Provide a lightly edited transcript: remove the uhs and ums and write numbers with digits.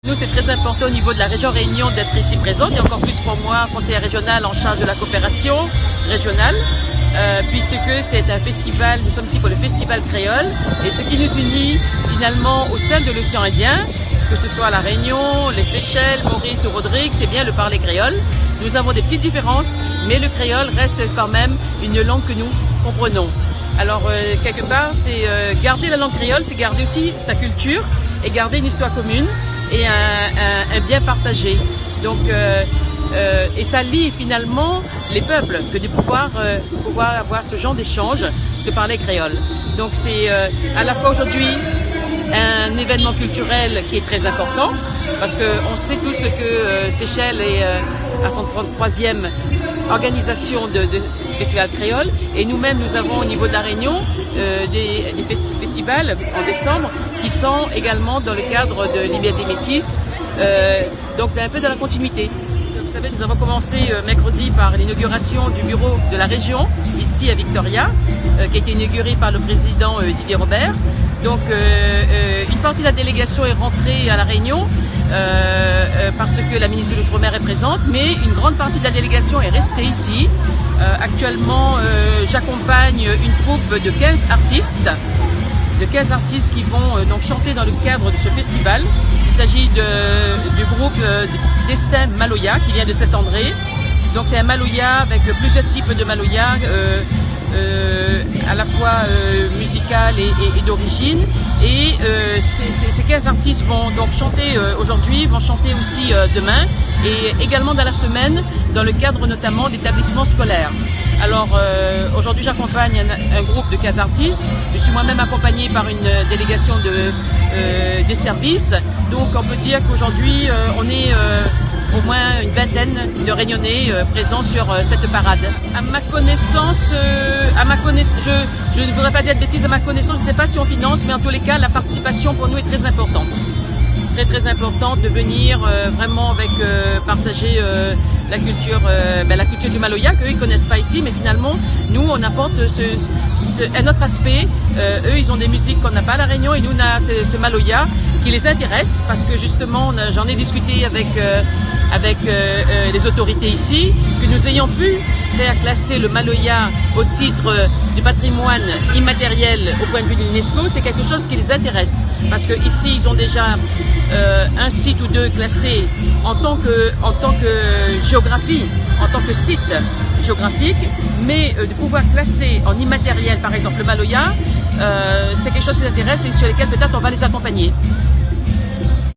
Nous, c'est très important au niveau de la région Réunion d'être ici présente, et encore plus pour moi, conseillère régionale en charge de la coopération régionale, puisque c'est un festival, nous sommes ici pour le Festival Créole, et ce qui nous unit finalement au sein de l'océan Indien, que ce soit la Réunion, les Seychelles, Maurice ou Rodrigue, c'est bien le parler créole. Nous avons des petites différences, mais le créole reste quand même une langue que nous comprenons. Alors, quelque part, c'est garder la langue créole, c'est garder aussi sa culture et garder une histoire commune et un bien partagé. Donc, et ça lie finalement les peuples que de pouvoir avoir ce genre d'échange, se parler créole. Donc c'est à la fois aujourd'hui un événement culturel qui est très important, parce qu'on sait tous que Seychelles est à son 33e organisation de festival créole, et nous-mêmes nous avons au niveau de la Réunion des festivals en décembre qui sont également dans le cadre de l'Hiver des Métis, donc un peu dans la continuité. Vous savez, nous avons commencé mercredi par l'inauguration du bureau de la région, ici à Victoria, qui a été inauguré par le président Didier Robert. Donc une partie de la délégation est rentrée à la Réunion parce que la ministre de l'Outre-mer est présente, mais une grande partie de la délégation est restée ici. Actuellement, j'accompagne une troupe de 15 artistes. Qui vont donc chanter dans le cadre de ce festival. Il s'agit du groupe Destin Maloya qui vient de Saint-André. Donc c'est un Maloya avec plusieurs types de Maloya, à la fois musical et d'origine. Et ces 15 artistes vont donc chanter aujourd'hui, vont chanter aussi demain, et également dans la semaine, dans le cadre notamment d'établissements scolaires. Alors aujourd'hui j'accompagne un groupe de 15 artistes, je suis moi-même accompagnée par une délégation des services, donc on peut dire qu'aujourd'hui on est au moins une vingtaine de Réunionnais présents sur cette parade. À ma connaissance, je ne voudrais pas dire de bêtises, à ma connaissance, je ne sais pas si on finance, mais en tous les cas la participation pour nous est très importante. Très importante de venir vraiment avec partager la culture du Maloya qu'eux ils connaissent pas ici, mais finalement nous on apporte un autre aspect. Eux ils ont des musiques qu'on n'a pas à la Réunion, et nous on a ce Maloya qui les intéresse, parce que justement j'en ai discuté avec les autorités ici, que nous ayons pu faire classer le Maloya au titre du patrimoine immatériel au point de vue de l'UNESCO, c'est quelque chose qui les intéresse, parce que ici ils ont déjà un site ou deux classés en tant que géographie, en tant que site géographique, mais de pouvoir classer en immatériel par exemple le Maloya, c'est quelque chose qui les intéresse et sur lesquels peut-être on va les accompagner.